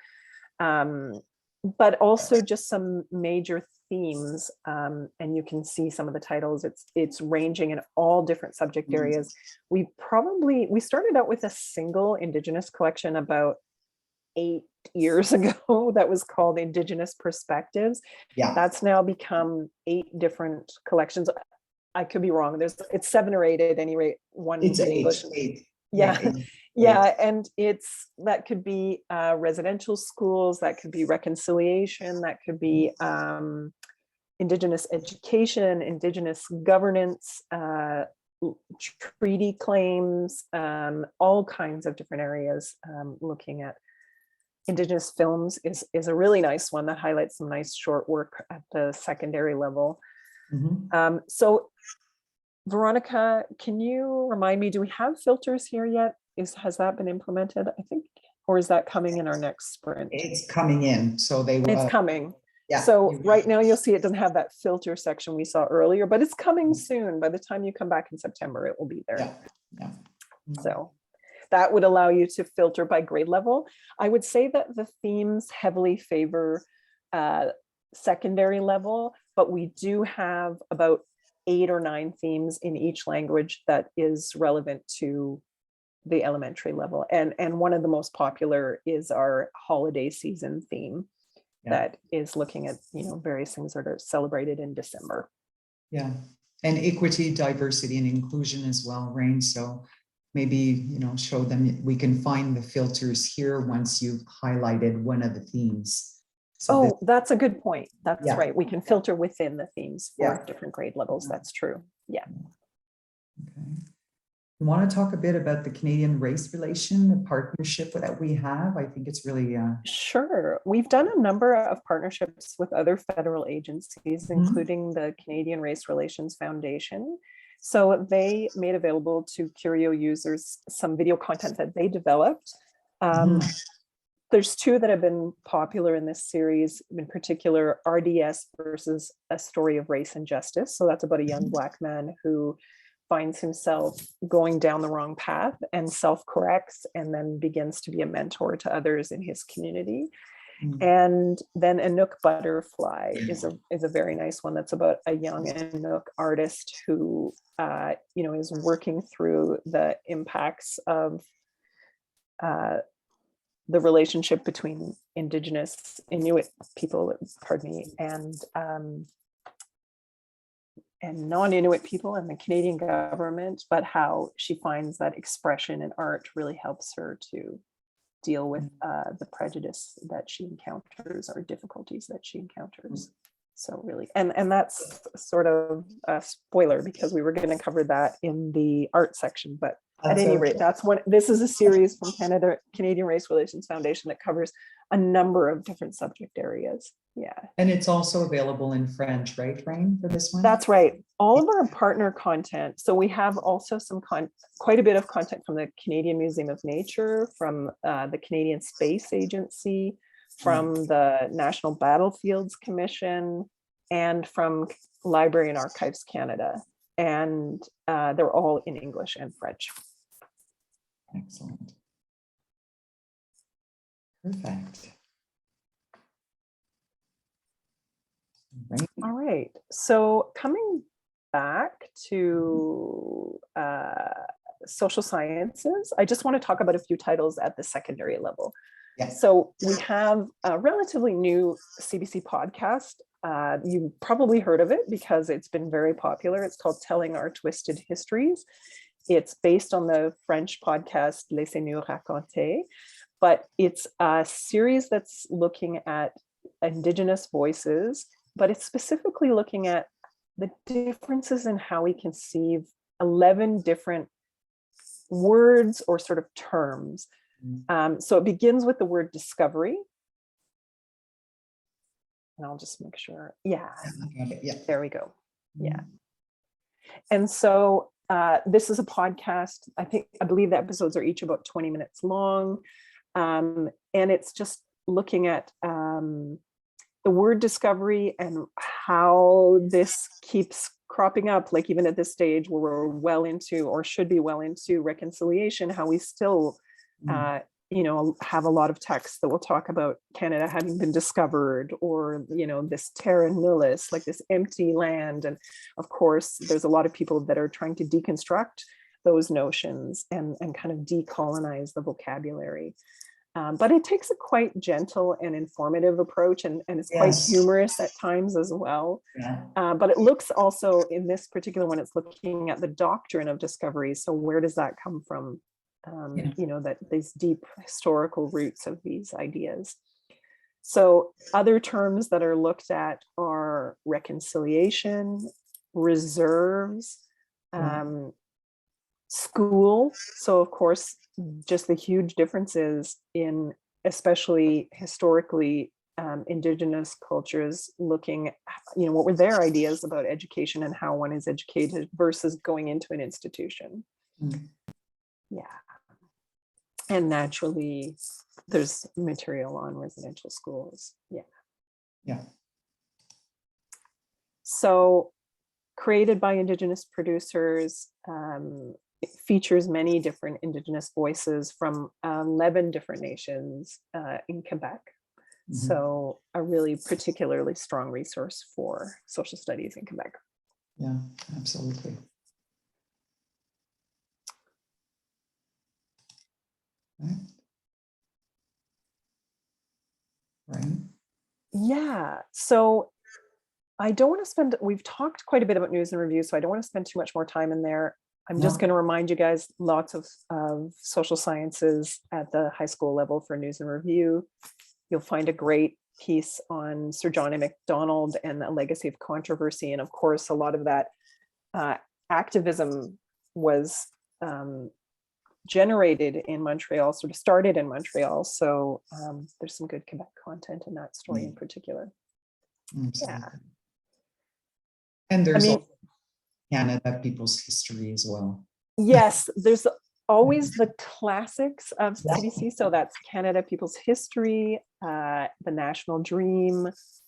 Speaker 2: but also just some major themes. And you can see some of the titles. It's ranging in all different subject areas. We started out with a single Indigenous collection about 8 years ago that was called Indigenous Perspectives. Yeah, that's now become 8 different collections. I could be wrong. It's 7 or 8 at any rate. One in English. 8. Yeah. Yeah, and that could be residential schools, that could be reconciliation, that could be Indigenous education, Indigenous governance, treaty claims, all kinds of different areas. Looking at Indigenous films is a really nice one that highlights some nice short work at the secondary level. So Veronica, can you remind me, do we have filters here yet? Has that been implemented, I think, or is that coming in our next sprint?
Speaker 1: It's coming in, so they will.
Speaker 2: It's coming.
Speaker 1: Yeah.
Speaker 2: So right now you'll see it doesn't have that filter section we saw earlier, but it's coming soon. By the time you come back in September, it will be there.
Speaker 1: Yeah. Yeah.
Speaker 2: So that would allow you to filter by grade level. I would say that the themes heavily favor secondary level, but we do have about 8 or 9 themes in each language that is relevant to the elementary level. And one of the most popular is our holiday season theme that is looking at, various things that are celebrated in December.
Speaker 1: Yeah. And equity, diversity, and inclusion as well, Rain. So maybe, show them we can find the filters here once you've highlighted one of the themes. So
Speaker 2: that's a good point. That's right. We can filter within the themes for
Speaker 1: Yeah.
Speaker 2: different grade levels. That's true. Yeah.
Speaker 1: Okay. You want to talk a bit about the Canadian race relation, the partnership that we have? I think it's really
Speaker 2: Sure. We've done a number of partnerships with other federal agencies, including the Canadian Race Relations Foundation. So they made available to Curio users some video content that they developed. There's 2 that have been popular in this series, in particular, RDS versus A Story of Race and Justice. So that's about a young Black man who finds himself going down the wrong path and self-corrects and then begins to be a mentor to others in his community. And then Anouk Butterfly is a very nice one that's about a young Anouk artist who is working through the impacts of the relationship between Indigenous Inuit people, and non-Inuit people and the Canadian government, but how she finds that expression in art really helps her to deal with the prejudice that she encounters or difficulties that she encounters. So really, and that's sort of a spoiler because we were going to cover that in the art section, but at any rate, this is a series from Canadian Race Relations Foundation that covers a number of different subject areas. Yeah.
Speaker 1: And it's also available in French, right, Rain, for this one?
Speaker 2: That's right. All of our partner content. So we have also quite a bit of content from the Canadian Museum of Nature, from the Canadian Space Agency, from the National Battlefields Commission, and from Library and Archives Canada. And they're all in English and French.
Speaker 1: Excellent. Perfect.
Speaker 2: All right. So coming back to social sciences, I just want to talk about a few titles at the secondary level.
Speaker 1: Yes.
Speaker 2: So we have a relatively new CBC podcast. You probably heard of it because it's been very popular. It's called Telling Our Twisted Histories. It's based on the French podcast Laissez-nous raconter, but it's a series that's looking at Indigenous voices, but it's specifically looking at the differences in how we conceive 11 different words or sort of terms. So it begins with the word discovery. And I'll just make sure. Yeah. There we go. Yeah. And so this is a podcast. I believe the episodes are each about 20 minutes long. And it's just looking at the word discovery and how this keeps cropping up, like even at this stage where we're well into, or should be well into, reconciliation, how we still have a lot of texts that will talk about Canada having been discovered, or this terra nullius, like this empty land. And of course there's a lot of people that are trying to deconstruct those notions and kind of decolonize the vocabulary. But it takes a quite gentle and informative approach, and it's quite humorous at times as well. But it looks also, in this particular one, it's looking at the doctrine of discovery. So where does that come from? That these deep historical roots of these ideas. So other terms that are looked at are reconciliation, reserves, school. So of course, just the huge differences in, especially historically, Indigenous cultures looking, what were their ideas about education and how one is educated versus going into an institution. Yeah. And naturally, there's material on residential schools. Yeah. So created by Indigenous producers, it features many different Indigenous voices from 11 different nations in Quebec. So a really particularly strong resource for social studies in Quebec.
Speaker 1: Yeah, absolutely. Right.
Speaker 2: Yeah, so I don't want to spend, we've talked quite a bit about news and review, so I don't want to spend too much more time in there. I'm just going to remind you guys, lots of social sciences at the high school level for news and review. You'll find a great piece on Sir John A. Macdonald and the legacy of controversy. And of course, a lot of that activism was generated in Montreal, sort of started in Montreal. So there's some good Quebec content in that story in particular.
Speaker 1: Absolutely.
Speaker 2: Yeah.
Speaker 1: And there's also Canada People's History as well.
Speaker 2: Yes, there's always the classics of CBC. So that's Canada People's History, The National Dream,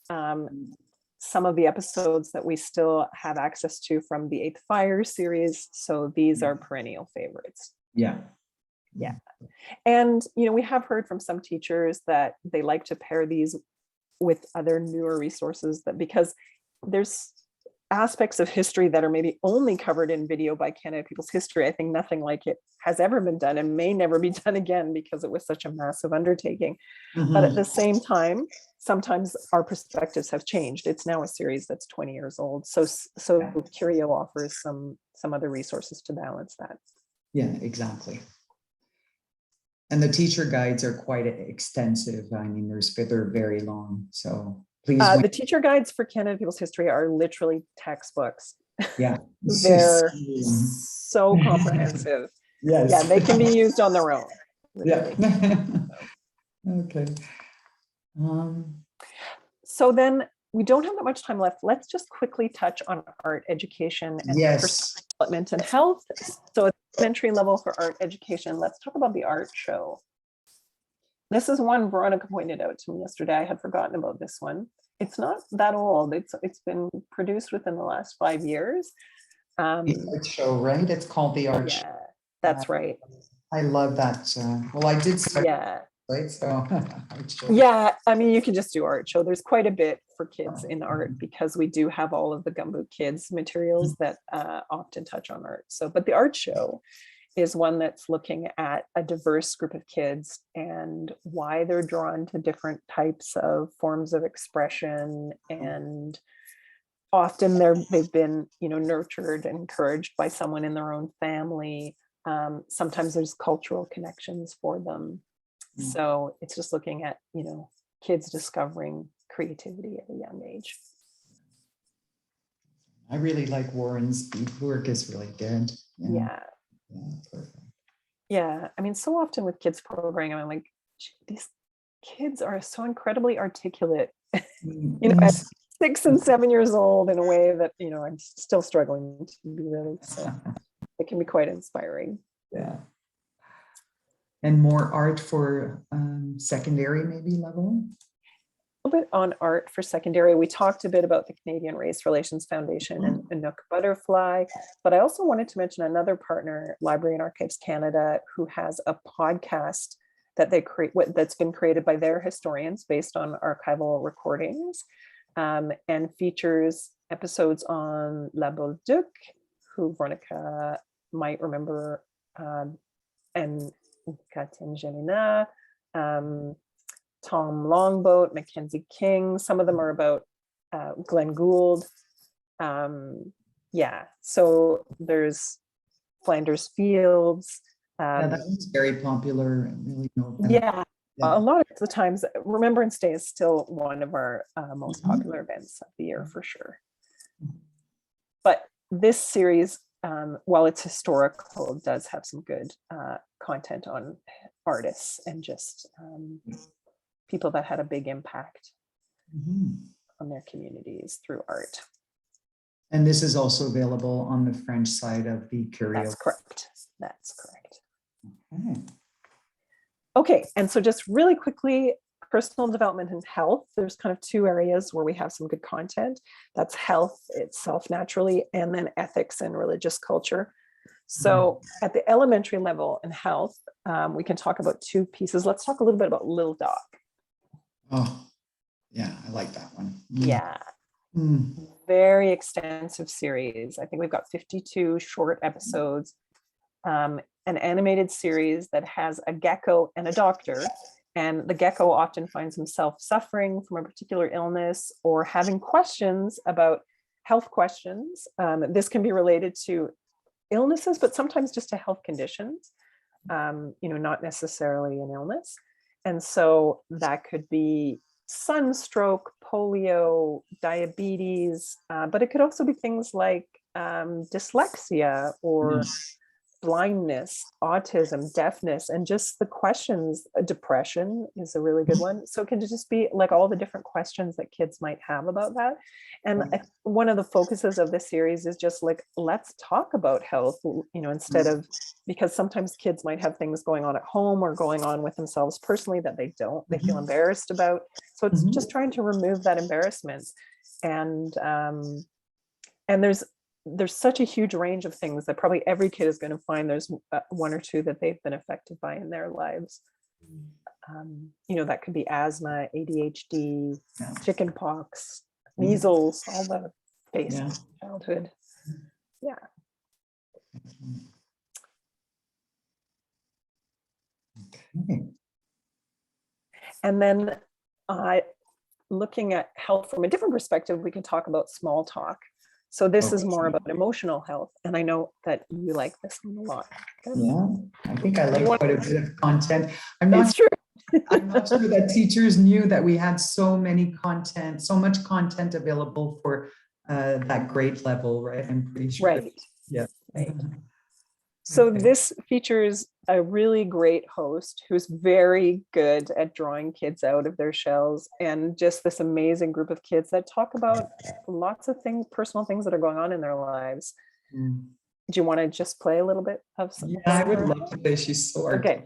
Speaker 2: some of the episodes that we still have access to from the Eighth Fire series. So these are perennial favorites.
Speaker 1: Yeah.
Speaker 2: Yeah. And, you know, we have heard from some teachers that they like to pair these with other newer resources, that because there's aspects of history that are maybe only covered in video by Canada People's History. I think nothing like it has ever been done and may never be done again because it was such a massive undertaking. But at the same time, sometimes our perspectives have changed. It's now a series that's 20 years old. So Curio offers some other resources to balance that.
Speaker 1: Yeah, exactly. And the teacher guides are quite extensive. I mean, they're very long. So please.
Speaker 2: The teacher guides for Canada People's History are literally textbooks.
Speaker 1: Yeah.
Speaker 2: They're so comprehensive.
Speaker 1: Yes.
Speaker 2: Yeah, they can be used on their own. Literally.
Speaker 1: Yeah. Okay.
Speaker 2: So then we don't have that much time left. Let's just quickly touch on art education and personal development and health. So at entry level for art education, let's talk about the art show. This is one Veronica pointed out to me yesterday. I had forgotten about this one. It's not that old. It's been produced within the last 5 years.
Speaker 1: The art show, right? It's called the art show.
Speaker 2: Yeah, that's right.
Speaker 1: I love that. Well, I did study, right? So
Speaker 2: yeah, I mean, you can just do art show. There's quite a bit for kids in art because we do have all of the Gumboot Kids materials that often touch on art. So, but the art show is one that's looking at a diverse group of kids and why they're drawn to different types of forms of expression. And often they've been, you know, nurtured and encouraged by someone in their own family. Sometimes there's cultural connections for them. So it's just looking at, you know, kids discovering creativity at a young age.
Speaker 1: I really like Warren's work is really good.
Speaker 2: Yeah.
Speaker 1: Perfect.
Speaker 2: Yeah. I mean, so often with kids programming, I'm like, these kids are so incredibly articulate, you know, at 6 and 7 years old in a way that, you know, I'm still struggling to be really, so it can be quite inspiring.
Speaker 1: Yeah. And more art for secondary maybe level?
Speaker 2: A little bit on art for secondary. We talked a bit about the Canadian Race Relations Foundation and Nook Butterfly, but I also wanted to mention another partner, Library and Archives Canada, who has a podcast that they create, that's been created by their historians based on archival recordings, and features episodes on La Bolduc, who Veronica might remember, and Katyn Jelena, Tom Longboat, Mackenzie King. Some of them are about Glenn Gould. Yeah, so there's Flanders Fields.
Speaker 1: Yeah, that was very popular. Really
Speaker 2: yeah, a lot of the times, Remembrance Day is still one of our most popular events of the year for sure. But this series, while it's historical, does have some good content on artists and just people that had a big impact on their communities through art.
Speaker 1: And this is also available on the French side of the Curio.
Speaker 2: That's correct. That's correct.
Speaker 1: Okay.
Speaker 2: Okay, and so just really quickly, personal development and health. There's kind of two areas where we have some good content. That's health itself naturally, and then ethics and religious culture. So at the elementary level in health, we can talk about two pieces. Let's talk a little bit about Little Doc.
Speaker 1: Oh, yeah, I like that one.
Speaker 2: Yeah.
Speaker 1: Mm.
Speaker 2: Very extensive series. I think we've got 52 short episodes, an animated series that has a gecko and a doctor. And the gecko often finds himself suffering from a particular illness or having questions about health questions. This can be related to illnesses, but sometimes just to health conditions, not necessarily an illness. And so that could be sunstroke, polio, diabetes, but it could also be things like dyslexia or blindness, autism, deafness, and just the questions. Depression is a really good one. So it can just be like all the different questions that kids might have about that. And one of the focuses of this series is just like, let's talk about health, instead of, because sometimes kids might have things going on at home or going on with themselves personally that they feel embarrassed about. So it's just trying to remove that embarrassment. And there's such a huge range of things that probably every kid is going to find there's one or two that they've been affected by in their lives. That could be asthma, ADHD, chickenpox, measles, all the basic childhood. Yeah.
Speaker 1: Okay.
Speaker 2: And then looking at health from a different perspective, we can talk about small talk. So this is more about emotional health. And I know that you like this one a lot.
Speaker 1: Yeah, I think I like quite a bit of content.
Speaker 2: It's true.
Speaker 1: I'm not sure that teachers knew that we had so much content available for that grade level, right? I'm pretty sure.
Speaker 2: Right.
Speaker 1: Yeah.
Speaker 2: Right. So
Speaker 1: Okay.
Speaker 2: this features a really great host who's very good at drawing kids out of their shells, and just this amazing group of kids that talk about lots of things, personal things that are going on in their lives. Do you want to just play a little bit of some?
Speaker 1: Yeah, I would love to play. She's so
Speaker 2: okay.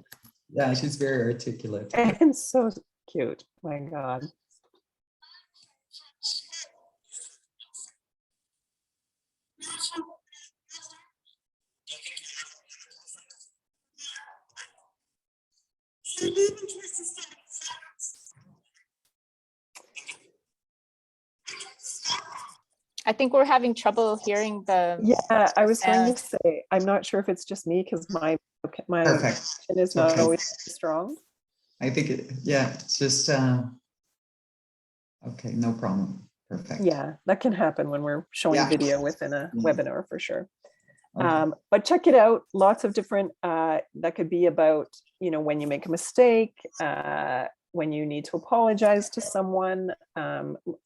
Speaker 1: Yeah, she's very articulate.
Speaker 2: And so cute. My God.
Speaker 3: I think we're having trouble hearing the.
Speaker 2: Yeah, I was going to say, I'm not sure if it's just me because my
Speaker 1: Perfect.
Speaker 2: connection is not always strong.
Speaker 1: I think it's just okay, no problem. Perfect.
Speaker 2: Yeah, that can happen when we're showing video within a webinar for sure.
Speaker 1: Okay.
Speaker 2: But check it out. Lots of different, that could be about, when you make a mistake, when you need to apologize to someone,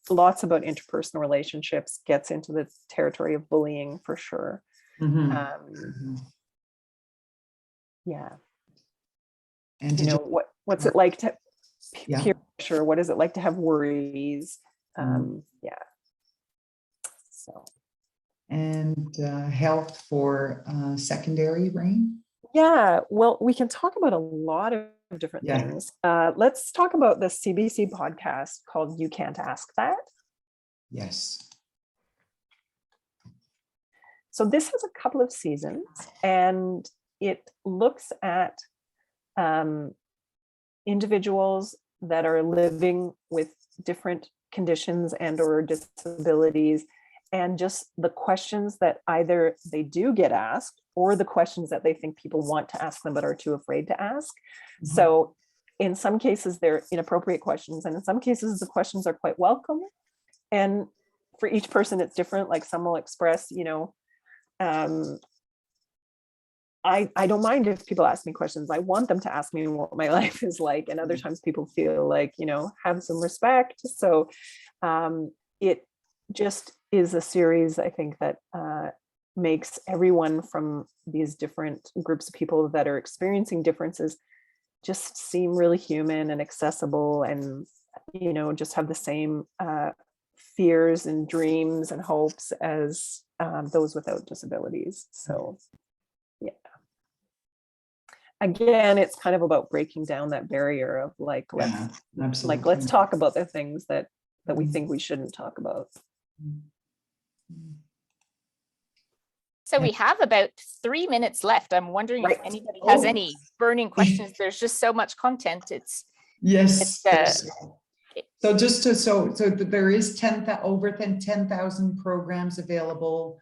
Speaker 2: lots about interpersonal relationships, gets into the territory of bullying for sure. Yeah.
Speaker 1: And
Speaker 2: what's it like to peer pressure? What is it like to have worries? Yeah. So.
Speaker 1: And health for secondary, Rain?
Speaker 2: Yeah, well, we can talk about a lot of different things. Let's talk about the CBC podcast called You Cant Ask That.
Speaker 1: Yes.
Speaker 2: So this has a couple of seasons, and it looks at individuals that are living with different conditions and or disabilities, and just the questions that either they do get asked or the questions that they think people want to ask them but are too afraid to ask. So in some cases they're inappropriate questions, and in some cases the questions are quite welcome. And for each person it's different. Like some will express, I don't mind if people ask me questions. I want them to ask me what my life is like. And other times people feel like, have some respect. So it just is a series, I think, that makes everyone from these different groups of people that are experiencing differences just seem really human and accessible, and, just have the same fears and dreams and hopes as those without disabilities. So, yeah. again, it's kind of about breaking down that barrier of like,
Speaker 1: Yeah, absolutely.
Speaker 2: let's talk about the things that we think we shouldn't talk about.
Speaker 3: So we have about 3 minutes left. I'm wondering if
Speaker 2: Right.
Speaker 3: anybody has any burning questions. There's just so much content.
Speaker 1: Yes.
Speaker 3: It's,
Speaker 1: So just to, so there is over 10,000 programs available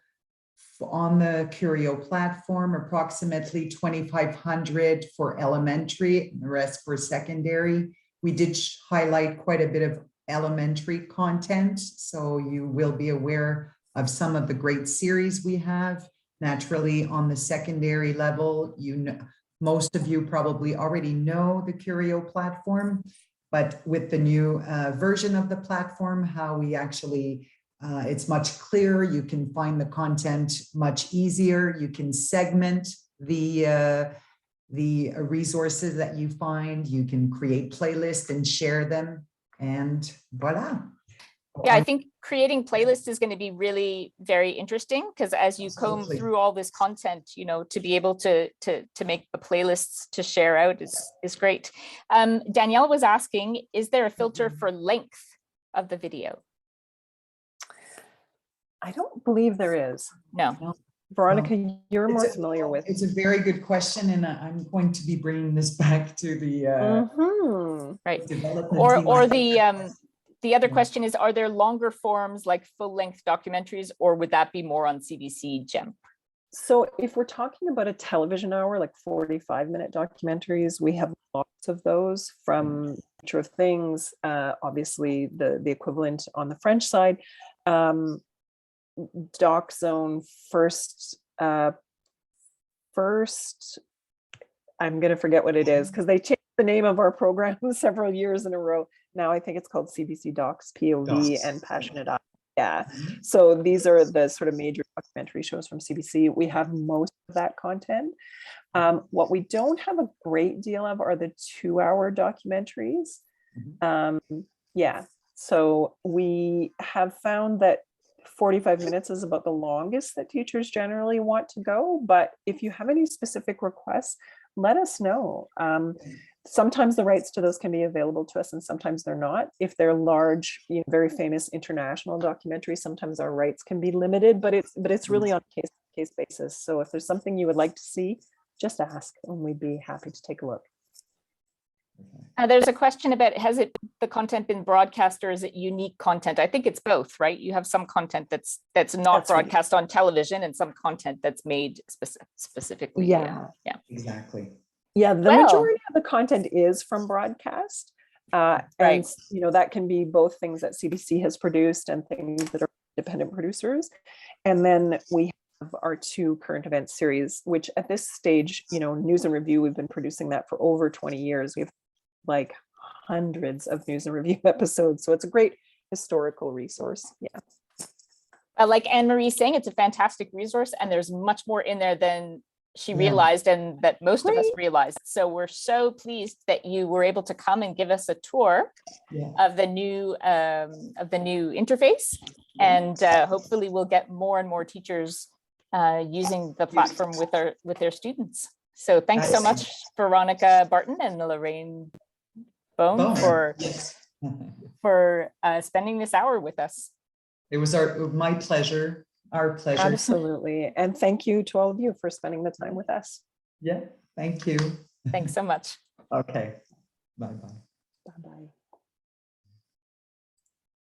Speaker 1: on the Curio platform, approximately 2,500 for elementary and the rest for secondary. We did highlight quite a bit of elementary content, so you will be aware of some of the great series we have. Naturally, on the secondary level, most of you probably already know the Curio platform, but with the new version of the platform, how we actually, it's much clearer. You can find the content much easier. You can segment the resources that you find. You can create playlists and share them, and voila.
Speaker 3: yeah, I think creating playlists is going to be really very interesting, because as you comb through all this content, to be able to make the playlists to share out is great. Danielle was asking, is there a filter for length of the video?
Speaker 2: I don't believe there is.
Speaker 3: No.
Speaker 2: Veronica, you're more familiar with.
Speaker 1: It's a very good question, and I'm going to be bringing this back to the
Speaker 3: right.
Speaker 1: development
Speaker 3: Or
Speaker 1: team.
Speaker 3: the other question is, are there longer forms like full-length documentaries, or would that be more on CBC GEM?
Speaker 2: So if we're talking about a television hour, like 45-minute documentaries, we have lots of those from Nature of Things, obviously the equivalent on the French side. Doc Zone first, I'm going to forget what it is, because they changed the name of our program several years in a row. Now I think it's called CBC Docs, POV, and Passionate Eye. Yeah. So these are the sort of major documentary shows from CBC. We have most of that content. What we don't have a great deal of are the 2-hour documentaries. Yeah. So we have found that 45 minutes is about the longest that teachers generally want to go. But if you have any specific requests, let us know. Sometimes the rights to those can be available to us, and sometimes they're not. If they're large, very famous international documentaries, sometimes our rights can be limited, but it's really on a case basis. So if there's something you would like to see, just ask, and we'd be happy to take a look.
Speaker 3: There's a question about, has the content been broadcast, or is it unique content? I think it's both, right? You have some content that's not broadcast on television, and some content that's made specifically.
Speaker 2: Yeah,
Speaker 1: exactly.
Speaker 2: Yeah, the majority of the content is from broadcast. And that can be both things that CBC has produced and things that are independent producers. And then we have our 2 current event series, which at this stage, News and Review, we've been producing that for over 20 years. We have like hundreds of News and Review episodes. So it's a great historical resource. Yeah.
Speaker 3: Like Anne-Marie saying, it's a fantastic resource, and there's much more in there than she realized, and that most of us realized. So we're so pleased that you were able to come and give us a tour of the new interface, and hopefully we'll get more and more teachers using the platform with their students. So thanks so much, Veronica Barton and Lorraine Bone, for spending this hour with us.
Speaker 1: It was my pleasure. Our pleasure.
Speaker 2: Absolutely. And thank you to all of you for spending the time with us.
Speaker 1: Yeah, thank you.
Speaker 3: Thanks so much.
Speaker 1: Okay. Bye-bye.
Speaker 2: Bye-bye.